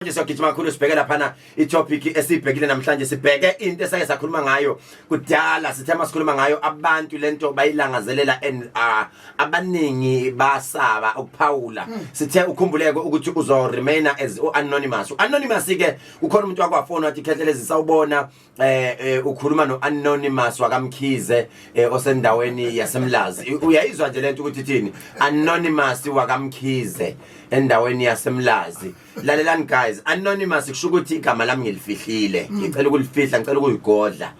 Manje siyagijima kakhulu sibheke laphana itopic esibhekile namhlanje sibheke into esake sakhuluma ngayo kudala sithe masikhuluma ngayo abantu lento bayilangazelela abaningi basaba ukuphawula sithe ukhumbuleke ukuthi uzo remain as anonymous ke ukhona umuntu wakwafona wathi Khethelezi sawubona ukhuluma no anonymous wakamkhize osendaweni yasemlazi uyayizwa nje lento ukuthi thini anonymous wakamkhize endaweni yasemlazi lalelani guys anonymous kusho ukuthi igama lami ngilifihlile ngicela ukulifihla ngicela ukuyigodla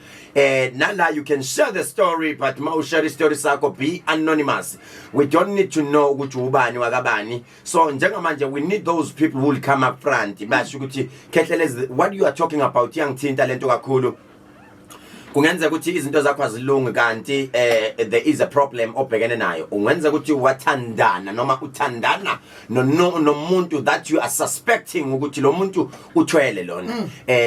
nala you can share the story but ma ushare story sakho be anonymous we don't need to know ukuthi ubani wakabani so njengamanje we need those people who will come up front basho ukuthi Khethelezi what you are talking about yangithinta lento kakhulu kungenza ukuthi izinto zakho azilungi kanti there is a problem obhekene nayo ungenza ukuthi wathandana noma uthandana nomuntu that you are suspecting ukuthi lo muntu uthwele lona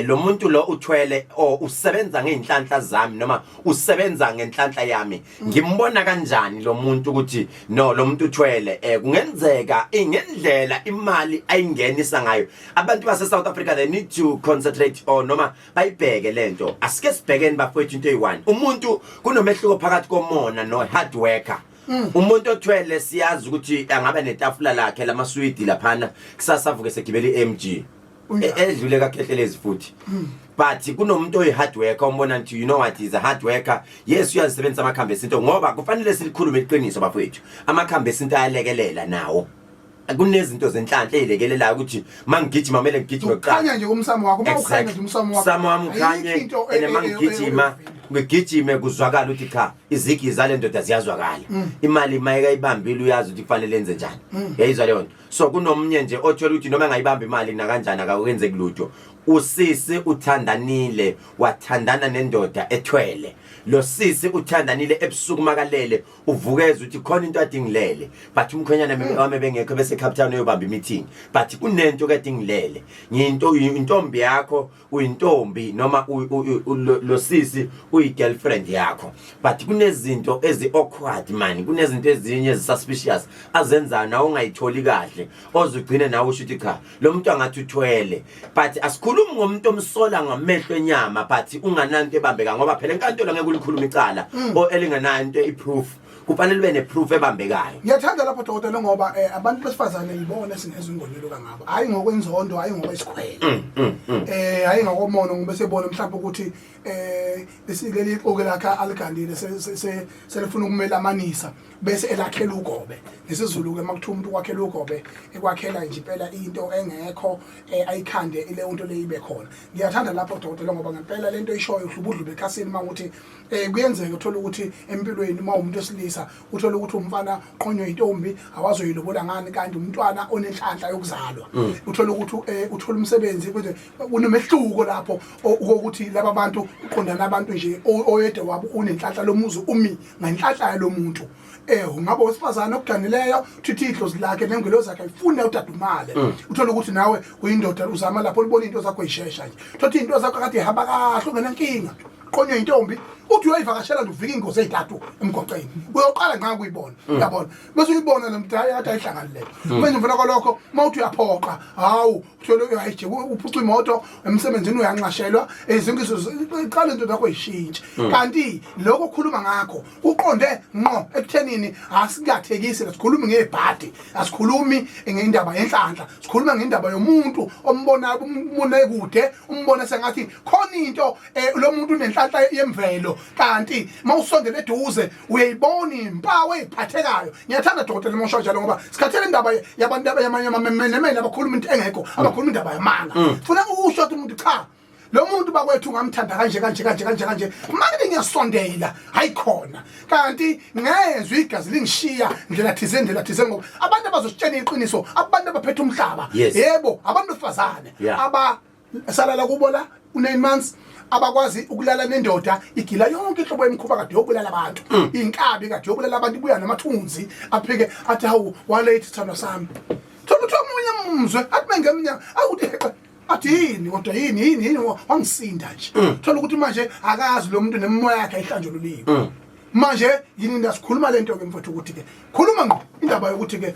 lo muntu lo uthwele usebenza ngeinhlanhla zami noma usebenza ngenhlanhla yami ngimbona kanjani lo muntu ukuthi no lo muntu uthwele kungenzeka ingendlela imali ayingenisa ngayo abantu base South Africa they need to concentrate on noma bayibheke lento asike sibhekeni bafowethu into eyi1 umuntu kunomehluko phakathi komona no hard worker umuntu othwele siyazi ukuthi angaba netafula lakhe lamaswidi laphana kusasa avuke segibele MG edlule kaKhethelezi futhi but kunomuntu oyi hard worker umbona nti you know what is a hard worker yes uyazisebenzisa amakhambi esinto ngoba kufanele silikhulume iqiniso bafowethu amakhambi esinto ayalekelela nawo kunezinto zenhlanhla ezilekelelayo ukuthi mangigijima kumele ngigijime kuqala nje umsamo wakho mawukhanya nje umsamo wakho samo wami ukhanye mangigijima ngigijime kuzwakala ukuthi cha izigi zale ndoda ziyazwakala imali mayeka ibambile uyazi ukuthi kufanele lenze njani yayizwa leyo nto so kunomnye nje othola ukuthi noma ngayibamba imali na kanjani akakwenze kulutho usisi uthandanile wathandana nendoda ethwele lo sisi uthandanile ebusuku makalele uvukeza ukuthi khona into adingilele but umkhwenyana wami bengekho bese captain uyobamba meeting but kunento kadingilele intombi yakho uyintombi noma lo sisi uyigirlfriend yakho but kunezinto ezi awkward man kunezinto ezinye ezisuspicious azenza nawe ungayitholi kahle ozugcina nawe usho ukuthi cha lo muntu angathi uthwele but asikhulumi ngomuntu omsola ngamehlo enyama but ungananto ebambeka ngoba phela enkantolo ngeke ulikhuluma icala o elinganayo into iproof kufanele ube neproof ebambekayo ngiyathanda lapho dokotela ngoba abantu besifazane yibona sinezwe ingonyelo kangabo hayi ngokwenzondo hayi ngokwesikhwele hayi ngokomono ngoba sebona mhlawumbe ukuthi besike liqoke lakha aligandile selifuna ukumelamanisa bese elakhela ugobe nesizulu ke makuthiwa umuntu kwakhela ugobe ekwakhela nje impela into engekho ayikhande ile into leyibe khona ngiyathanda lapho dokotela ngoba ngempela lento ishoyo uhlubudlu bekhasini mangukuthi kuyenzeka uthola ukuthi empilweni uma umuntu esilisa uthola ukuthi umfana qonywe intombi awazoyilobola ngani kanti umntwana onenhlanhla yokuzalwa uthola ukuthi uthola umsebenzi ukuthi unomehluko lapho ukuthi laba bantu uqondana abantu nje oyedwa wabo unenhlanhla lomuzi umi ngenhlanhla yalomuntu ungabe wesifazana okudanileyo thithi idlozi lakhe nengelo zakhe ayifuna udadumale uthola ukuthi nawe uyindoda uzama lapho ulibona into zakho ishesha nje thothi into zakho kade ihamba kahle ungenankinga qonywe intombi uthi uyayivakashela uvika ingozi ezithathu emgwaqeni uyoqala ngaka kuyibona uyabona bese uyibona nomdala yathi ayihlanganile manje mfuna kwalokho mawuthi uyaphoqa hawu uthola uyayije uphuca imoto emsebenzini uyanqashelwa ezinkizo iqala into zakho ishintshe kanti lokho okhuluma ngakho uqonde ngqo ekuthenini asikathekisi sikhuluma ngebhadi asikhulumi ngendaba yenhlanhla sikhuluma ngendaba yomuntu ombona kude umbona sengathi khona into lo muntu unenhlanhla yemvelo kanti mawusondela eduze uyayibona impawu eziphathekayo ngiyathanda dokotela Mosho njalo ngoba sikhathele indaba yabantu abamanye amamene abakhuluma into engekho abakhuluma indaba yamanga funa ukusho ukuthi umuntu cha lo muntu bakwethu ungamthanda kanje manje ngiyasondela hayikhona kanti ngezwe igazi lingishiya ndlela thize ngoba abantu abazositshena iqiniso abantu abaphethe umhlaba yebo abantu besifazane abasalala kubola u9 months abakwazi ukulala nendoda igila yonke inhlobo yemkhuba kade yobulala abantu inkabi kade yobulala abantu ibuya namathunzi aphike athi hawu walate thando sami thola ukuthi omunye umzwe athi mengeminyaka awuthi athi yini kodwa yini wangisinda nje thola ukuthi manje akazi lo muntu nemoya yakhe ayihlanjululiwe manje yini ndasikhuluma lento ke mfowethu ukuthi ke khuluma indaba yokuthi ke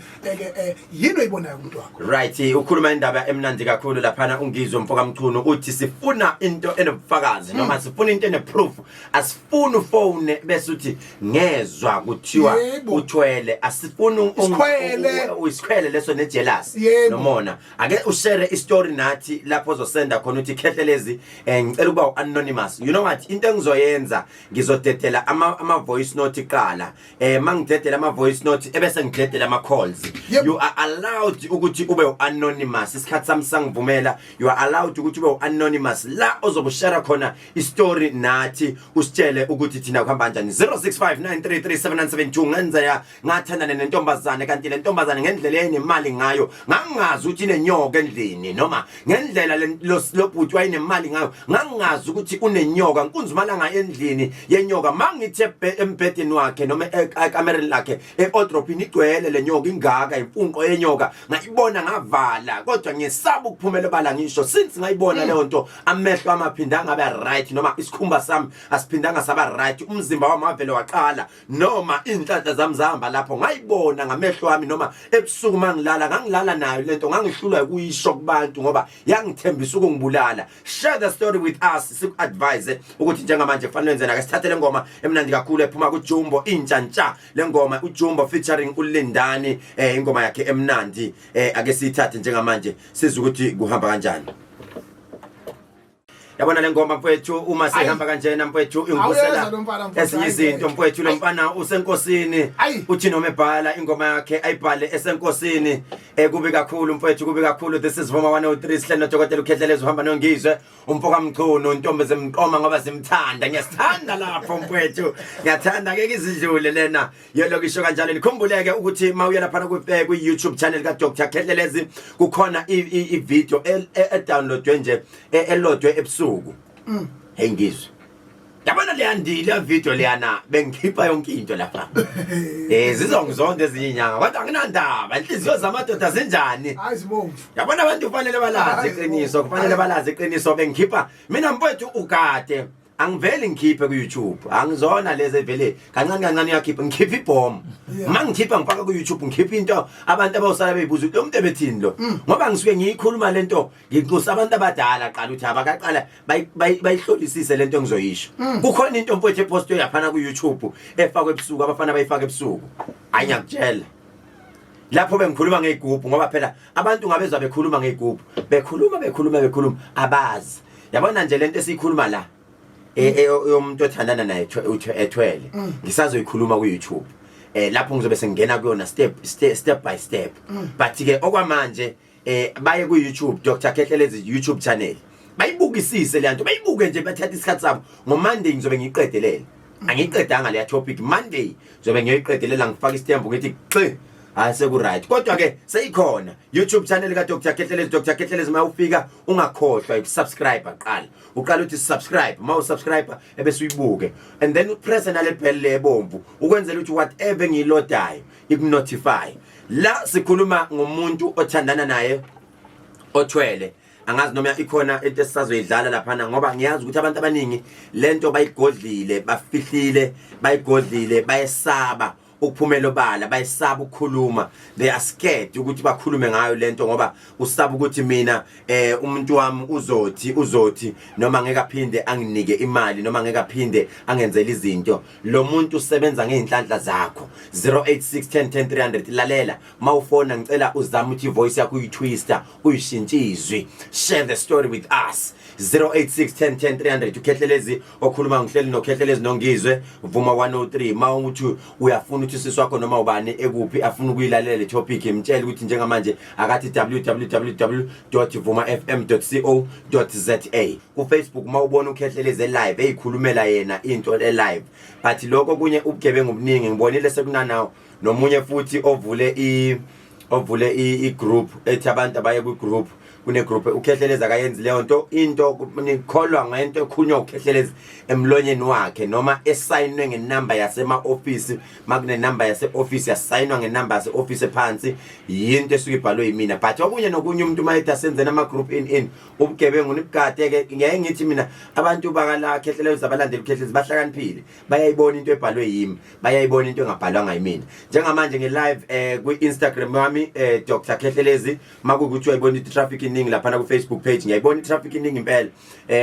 yini oyibonayo kumuntu wakho. Right, ukhuluma indaba emnandi kakhulu laphana ungizwe mfoka Mchunu uthi sifuna into enobufakazi noma sifuna into eneproof, asifuni phone bese uthi ngezwa kuthiwa uthwele, asifuni usikhwele leso nejealous nomona. Ake ushare istory nathi lapho ozosenda khona uthi Khehlelezi ngicela ukuba anonymous. You know what, into engizoyenza ngizodedela ama voice note iqala, mangidedela ama voice note ebese ngidedela ama calls. You are allowed ukuthi ube anonymous isikhathi sami sangivumela. You are allowed ukuthi ube anonymous la ozobushare khona istory nathi usitshele ukuthi thina kuhamba kanjani. 0659337972 ngenza ngathandana nentombazane kanti le ntombazane ngendlela enemali ngayo ngangazi ukuthi inenyoka endlini, noma ngendlela lo bhuti wayenemali ngayo ngangazi ukuthi unenyoka nkunzumalanga endlini yenyoka. Mangithe embhedeni wakhe noma ekamereni lakhe eodropini igcwele lenyoka ingaka imfunqo yenyoka ngayibona ngavala, kodwa ngiyesaba ukuphumela bala ngisho since ngayibona leyo nto amehlo amaphindanga ngabe right noma isikhumba sami asiphindanga saba right, umzimba wami wavele waqala noma inhlanhla zami zahamba lapho ngayibona ngamehlo wami, noma ebusuku mangilala ngangilala nayo lento ngangihlulwa ukuyisho kubantu ngoba yangithembisa ukungibulala. Share the story with us, siku-advise ukuthi njengamanje fanele wenze nake sithathe le ngoma emnandi kakhulu ephuma kuJumbo intsha le ngoma uJumbo featuring uLindani, ingoma yakhe emnandi. Ake sithathe njengamanje siza ukuthi kuhamba kanjani. Yabona le ngoma mfowethu uma sihamba kanjena mfowethu ingivusela ezinye izinto mfowethu. Lo mfana usenkosini uthi noma ebhala ingoma yakhe ayibhale esenkosini. Kubi kakhulu mfowethu, kubi kakhulu. This is Vuma 103 sihlelo noDokotela uKhehlelezi uhamba nongizwe umfoka Mchunu intombi zemqoma ngoba simthanda. Ngiyasithanda lapho mfowethu, ngiyathanda ke izidlule lena yelokisho kanjalo. Nikhumbuleke ukuthi mawuya lapha ku YouTube channel ka Dr Khehlelezi kukhona I video downloadwe nje elodwe ebusuku. Hey ngizwe yabona le andile ya video leyana bengikhipha yonke into lapha. Zizongizonke ezinye inyanga kodwa nginandaba inhliziyo zamadoda zinjani. Hayi sibonga. Yabona abantu kufanele balazi iqiniso, kufanele balazi iqiniso. Bengikhipha mina mfowethu ukade angiveli ngikhiphe ku YouTube, angizona lezi vele kancane kancane yakhipha ngikhipha ibhomu. Mangikhipha ngifaka ku YouTube ngikhipha into abantu abawusala beyibuza lo muntu ebethini lo, ngoba ngisuke ngiyikhuluma lento nginxusa abantu abadala qala uthi abakaqala bayihlolisise lento engizoyisho. Kukhona into mfowethu epostwe yaphana ku YouTube efakwe ebusuku, abafana bayifaka ebusuku. Ayingakutshela lapho bengikhuluma ngegroup ngoba phela abantu ngabezwa bekhuluma ngegroup bekhuluma abazi. Yabona nje lento esikhuluma la yomuntu othandana naye ethwele ngisazoyikhuluma ku YouTube. Lapho ngizobe sengena kuyona step by step. But ke okwamanje baye ku YouTube Dr Khehlelezi YouTube channel bayibukisise le nto, bayibuke nje bathatha isikhathi sabo. Ngo-Monday ngizobe ngiyiqedelela, angiyiqedanga le topic. Monday ngizobe ngiyiqedelela ngifaka istembu ngithi qe aseku right. Kodwa ke seyikhona YouTube channel ka Dr Khehlelezi. Dr Khehlelezi mawufika ungakhohlwa ukusubscribe qala. Uqala uthi subscribe, mawusubscribe ebese uyibuke and then press nale bell lebomvu ukwenzela ukuthi whatever ngiyilodayo ikunotify. La sikhuluma ngomuntu othandana naye othwele. Angazi noma ikhona into esisazoyidlala lapha ngoba ngiyazi ukuthi abantu abaningi lento bayigodlile, bafihlile, bayigodlile, bayesaba ukuphumela obala, bayisaba ukukhuluma. They are scared ukuthi bakhulume ngayo lento ngoba usaba ukuthi mina umuntu wami uzothi noma ngeke aphinde anginike imali noma ngeke aphinde angenzele izinto. Lo muntu usebenza ngeinhlanhla zakho. 0861010300 lalela mawufona ngicela uzama ukuthi ivoice yakho uyitwister uyishintshizwe. Share the story with us. 0861010300 uKhehlelezi okhuluma ngihleli noKhehlelezi nongizwe Vuma 103. Mawuthi uyafuna ukuthi siswakho noma ubani ekuphi afuna ukuyilalela le topic imtshela ukuthi njengamanje akathi www.vumafm.co.za. Ku Facebook mawubona uKhehlelezi live eyikhulumela yena into live. But lokho kunye ubugebengu obuningi ngibonile sekunanawo nomunye futhi ovule i group ethi abantu abaye ku group kune group uKhehlelezi akayenzi leyo nto into nikholwa ngento ekhunywa uKhehlelezi emlonyeni wakhe noma esayinwe ngenumber yasema office makune number yase office yasayinwa ngenumber yase office phansi yinto esuke ibhalwe yimina but okunye nokunye umuntu mayethe asenzena ama group in ubugebengu nibugade ke ngeke ngithi mina abantu bakala Khehlelezi abalandeli uKhehlelezi bahlakaniphile bayayibona into ebhalwe yimi bayayibona into engabhalwanga yimina njengamanje nge live ku Instagram wami Dr Khehlelezi makukuthi uyayibona i-traffic iningi lapha ku Facebook page ngiyayibona i-traffic iningi impela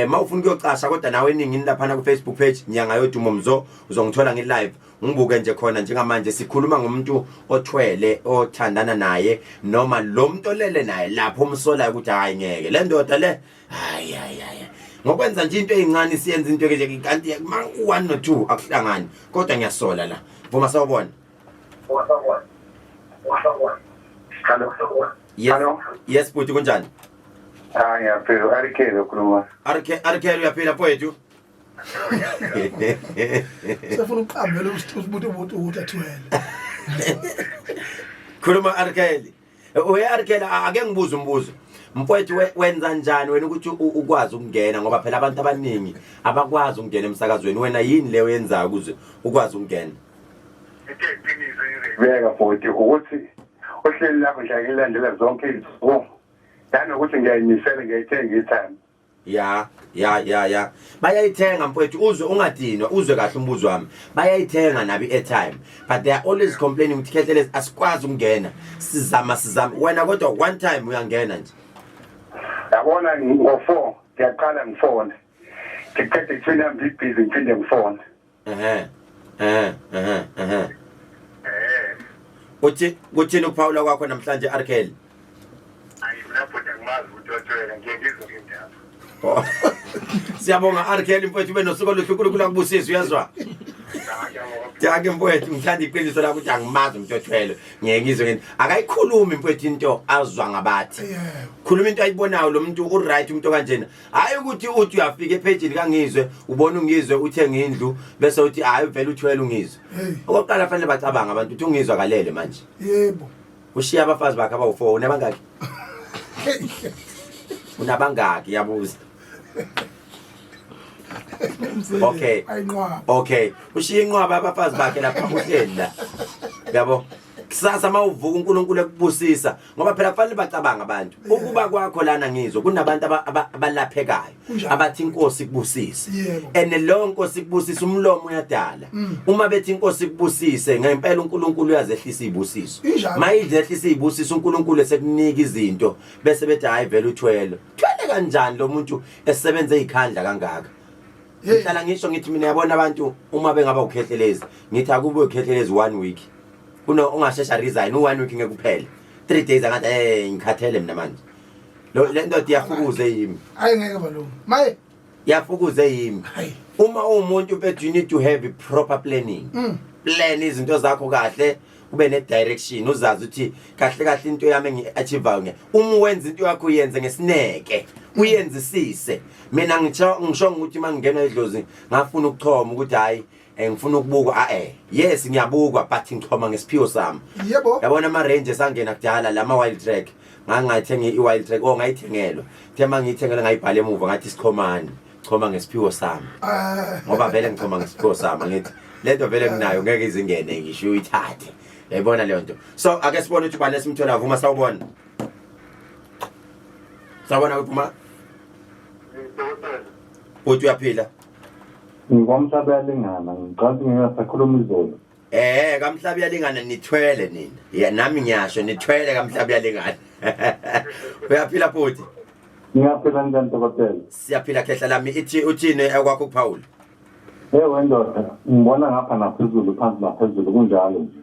mawufuna ukuyocasha kodwa nawe iningi lapha ku Facebook page nyanga yodumo mzo uzongithola nge live ngibuke nje khona njengamanje sikhuluma ngomuntu othwele othandana naye noma lo muntu olele naye lapho umsolayo ukuthi hayi ngeke le ndoda le hayi ngokwenza nje into ezincane siyenza into ke kanti uma 1 no 2 akuhlangani kodwa ngiyasola la vuma sawubona yes buti kunjani Ngiyaphila Arikele ukhuluma. Arikele uyaphila mfowethu sefuna uqambela ukuthi athwele khuluma Arikele Arikele ake ngibuza umbuzo mfowethu wenza njani wena ukuthi ukwazi ukungena ngoba phela abantu abaningi abakwazi ukungena emsakazweni wena yini leyo yenza ukuze ukwazi ukungena Beka futhi ukuthi ohleli lapho ngiyalandela zonke izinto ukuthi ngiyayimisela ngiyithenga itime ya bayayithenga mfowethu uzwe ungadinwa uzwe kahle umbuzo wami bayayithenga nabi airtime but they are always complaining ukuthi Khehlelezi asikwazi ukungena sizama wena kodwa one time uyangena nje yabona ngo4 ngiyaqala ngifone ngicede kuthina busy ngphinde ngifone uthini ukuphawula kwakho namhlanje Arikele lapho ngimazi ukuthi wathwele ngiyengizwe indaba siyabonga Arikele mfowethu ube nosuku oluhlukulu kubusisa uyazwa Jake mfowethu ngithanda iqiniso la ukuthi angimazi umuntu othwele ngeke ngizwe ngini akayikhulumi mfowethu into azwa ngabathi khuluma into ayibonayo lo muntu u right umuntu kanjena hayi ukuthi uthi uyafika epage kangizwe ubona ungizwe uthenga indlu bese uthi hayi vele uthwele ungizwe okokuqala fanele bacabanga abantu uthi ungizwa kalele manje yebo ushiya abafazi bakhe abawu4 unabangaki unabangaki yabuza okay ushiya inqwaba abafazi bakhe lapha uhleli la yabo kusasa mawuvuka uNkulunkulu ekubusisa ngoba phela kufanele bacabanga abantu ukuba kwakho lana ngizwe kunabantu abalaphekayo abathi inkosi kubusise ene lo nkosi kubusisa umlomo uyadala uma bethi inkosi kubusise ngempela uNkulunkulu uyazehlisa izibusiso mayizehlisa izibusiso uNkulunkulu esekunika izinto bese bethi hayi vele uthwele kanjani lo muntu esebenza ezikhandla kangaka ngihlala ngisho ngithi mina yabona abantu uma bengaba uKhehlelezi ngithi akube uKhehlelezi 1 week kuno ongashesha resign u1 week ngekuphela 3 days angathi ngikhathele mina manje le ndoda iyafukuze yimi hayi ngeke balungu maye yafukuze yimi uma umuntu bethu you need to have a proper planning plan izinto zakho kahle ube ne direction uzazi ukuthi kahle into yami ngiachieve uma wenza into yakho uyenze ngesineke uyenzisise mina ngisho ukuthi mangingena edlozi ngafuna ukuchoma ukuthi hayi ngifuna ukubukwa yes ngiyabukwa but ngichoma ngesiphiwo sami yebo yabona ama Rangers angena kudala lama wild track ngangayithenga i-wild track ngayithengelwa thema ngiyithengela ngayibhala emuva ngathi sichomani choma ngesiphiwo sami ngoba vele ngichoma ngesiphiwo sami ngithi lento vele nginayo ngeke izingene ngisho uyithathe yayibona leyo nto so ake sibone ukuthi bani esimthola vuma sawubona kuphi uthi uyaphila ngomhlaba yalingana ngiqala ngiyasakhuluma izolo kamhlaba yalingana nithwele nina nami ngiyasho nithwele kamhlaba yalingana uyaphila futhi ngiyaphila njani dokotela siyaphila khehla lami ithi uthini ekwakho uPaul wendoda ngibona ngapha naphezulu phansi naphezulu kunjalo nje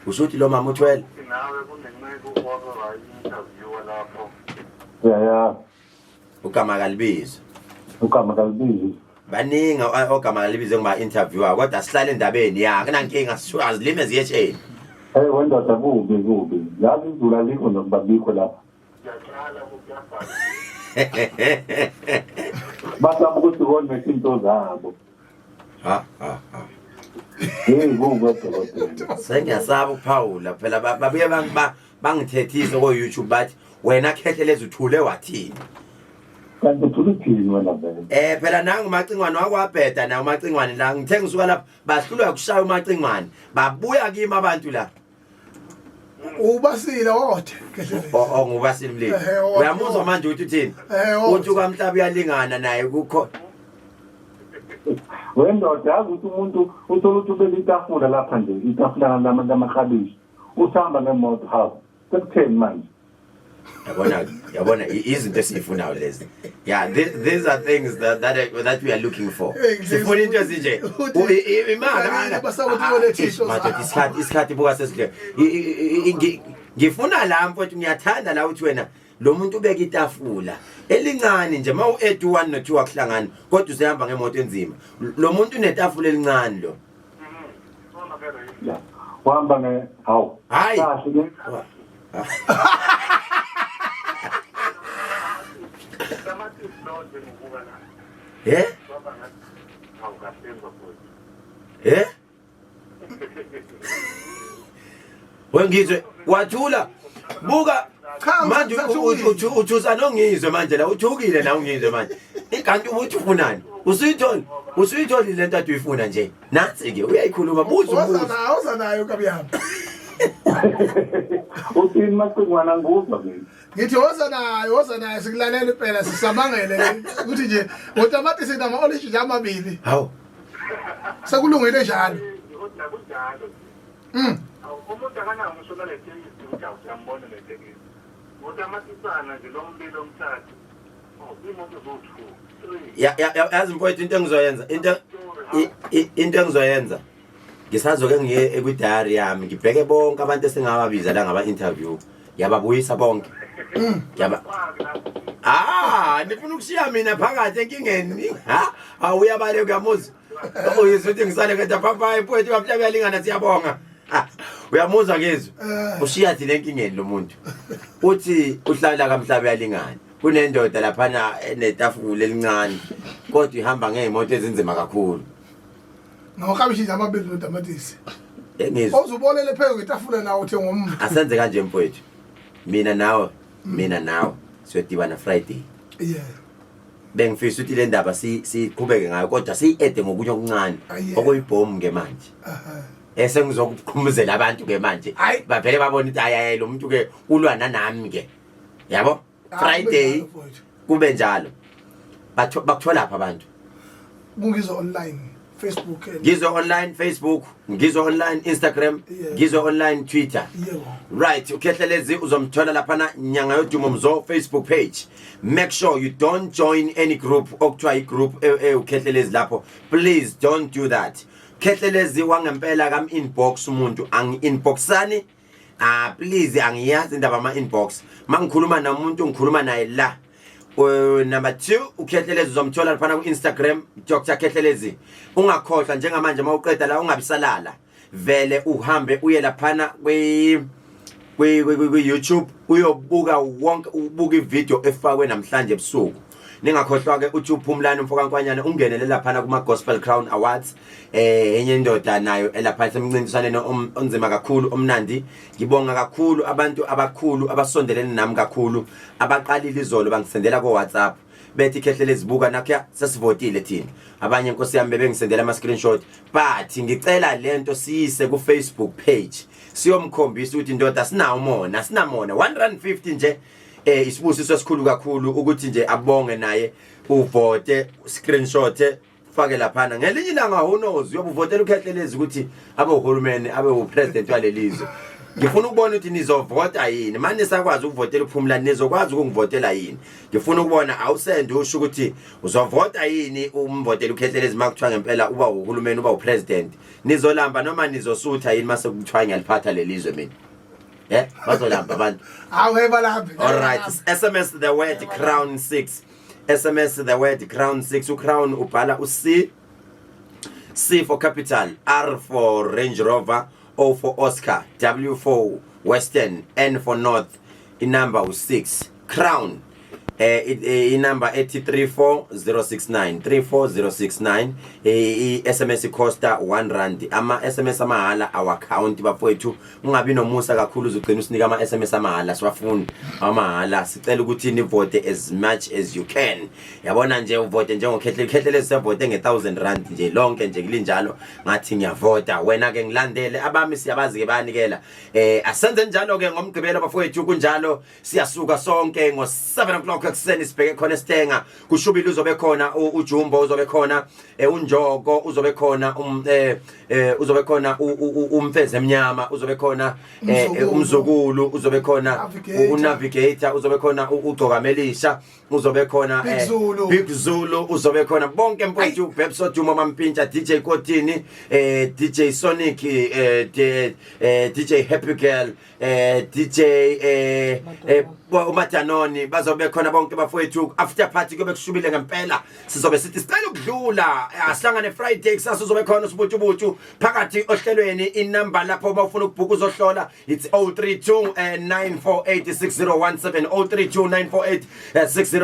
ushuthi lo mama uthwele nawe kunenqeko ukubona interview lapho ya ugama kalibizo baningi ogama kalibizo ngoba interviewer kodwa sihlala endabeni kunankinga sizilime ziyesheni wendoda kubi yazi izulu alikho nokubabikho lapha basaba ukuthi kone izinto zabo sengiyasaba uPaul phela babuye bangithethise ko YouTube bathi wena Khehlelezi uthule wathini kanti uthuluthini wena vele phela nangu umacingwane wakwabheda na umacingwane la ngithe ngisuka lapha bahlulwa ukushaya umacingwane babuya kimi abantu la ubasile wothe ngubasile mlilo uyamuzwa manje ukuthi uthini uthi ukaMhlaba uyalingana naye kukho wendoda yazi ukuthi umuntu uthola ukuthi ubeka itafula lapha nje itafula lamaklabishi usihamba ngemoto hawo sekutheni manje yabona izinto esifunayo lezi these are things that we are looking for sifuna into ezinje imali isikhathi buka sesidle ngifuna la mfowethu ngiyathanda la uthi wena lo muntu ubeka itafula elincane nje mawu add 1 no 2 akuhlangana kodwa usehamba ngemoto enzima lo muntu unetafula elincane lo uhamba nge hawo hayi wengizwe wathula buka manje uthusa nongizwe manje la uthukile la ungizwe manje ikanti ubuthi ufunani usuyitholi lento ade uyifuna nje nansi ke uyayikhuluma uza nayo kabiyami uthini macingwana nguzwa mina ngithi woza nayo sikulalela impela sisamangele ukuthi nje ngotamatisi nama olive nje amabili hawo sekulungile njalo umuntu akanawo umusho lethekisi ukuthi awuyambona lethekisi ngotamathisana nje lo mbili omthathu imoto zothu yazi mfowethu into engizoyenza ngisazoke ngiye ekwidari yami ngibheke bonke abantu esingababiza la ngaba interview yababuyisa bonke nifuna ukushiya mina phakathi enkingeni awuyabale kuyamuza uyisuthi ngisale kwetha papa mfowethu baphela kuyalingana siyabonga uyamuzwa ngizwe ushiya thina enkingeni lo muntu uthi uhlala kaMhlaba uyalingana kunendoda laphana enetafula elincane kodwa ihamba ngeemoto ezinzima kakhulu ngokhabishi nje amabili notamatisi ngizwe ozubolele phezulu ngetafula nawo uthe ngomntu asenze kanje mfowethu mina nawe siyodibana Friday bengifisa ukuthi le ndaba siqhubeke ngayo kodwa siyiede ngokunye okuncane okuyibhomu ke manje sengizokuqhumuzela abantu ke manje baphele babona ukuthi hayi lo muntu ke ulwana nami ke yabo Friday kube njalo bakuthola lapha abantu ngizwe online Facebook ngizwe online Instagram ngizwe online Twitter right uKhehlelezi uzomthola lapha nyanga yodumo mzo Facebook page make sure you don't join any group okuthiwa igroup uKhehlelezi lapho please don't do that Khehlelezi wangempela kam inbox umuntu angi-inboxani please angiyazi indaba ama-inbox mangikhuluma nomuntu ngikhuluma naye la number 2 uKhehlelezi uzomthola lapha ku Instagram Dr Khehlelezi ungakhohlwa njengamanje mawuqeda la ungabisalala vele uhambe uye lapha kwi YouTube uyobuka wonke ubuka ivideo efakwe namhlanje ebusuku ningakhohlwa ke uthi uphumlani mfokankwanyana ungenele lapha kuma Gospel Crown Awards enye indoda nayo elapha semncintiswaneni onzima kakhulu omnandi ngibonga kakhulu abantu abakhulu abasondelene nami kakhulu abaqalile izolo bangisendela ko WhatsApp bethi Khehlelezi buka nakho sesivotile thina abanye inkosi yami bengisendela ama screenshot but ngicela lento siyise ku Facebook page siyomkhombisa ukuthi indoda sinamona 150 nje isibusiso esikhulu kakhulu ukuthi nje abonge naye uvote screenshot fake lapha ngelinye ilanga unozi uyobuvotela uKhehlelezi ukuthi abe uhulumeni abe upresident walelizwe ngifuna ukubona ukuthi nizovota yini manje sakwazi ukuvotela uphumlani nizokwazi ukungivotela yini ngifuna ukubona awusende usho ukuthi uzovota yini umvotela uKhehlelezi makuthiwa ngempela uba uhulumeni uba upresident nizolamba noma nizosutha yini mase kuthiwa ngiyaliphatha lelizwe mina bazolamba abantu all right SMS the word crown 6 SMS the word crown 6 ucrown ubhala uC for capital R for Range Rover O for Oscar W for Western N for North inumber u6 crown inamba ethi 34069 i-SMS costa 1 rand ama SMS amahala our account bafowethu ungabi nomusa kakhulu uzugcina usinika ama SMS amahala siwafuni amahala sicela ukuthi ni vote as much as you can yabona nje uvote njengokhehlele sevote nge1000 rand nje lonke nje kulinjalo ngathi ngiyavota wena ke ngilandele abami siyabazi ke banikela asenze njalo ke ngomgqibelo bafowethu kunjalo siyasuka sonke ngo7 o'clock ekseni sibheke khona eStenga kushubile uzobe khona uJumbo uzobe khona uNjoko uzobe khona uzobe khona umfeze emnyama uzobe khona umzukulu uzobe khona unavigator uzobe khona uGcokamelisha uzobe khona Big Zulu uzobe khona bonke mfowethu Bebso Duma Mampintsha DJ Kotini DJ Sonic DJ Happy Girl DJ uMatanoni bazobe khona bonke bafowethu after party kube kushubile ngempela sizobe sithi sicela ukudlula asihlangane Friday kusasa uzobe khona usibutshubutshu phakathi ohlelweni inamba lapho bawufuna ukubhuka uzohlola it's 032 948 6017 032 948 60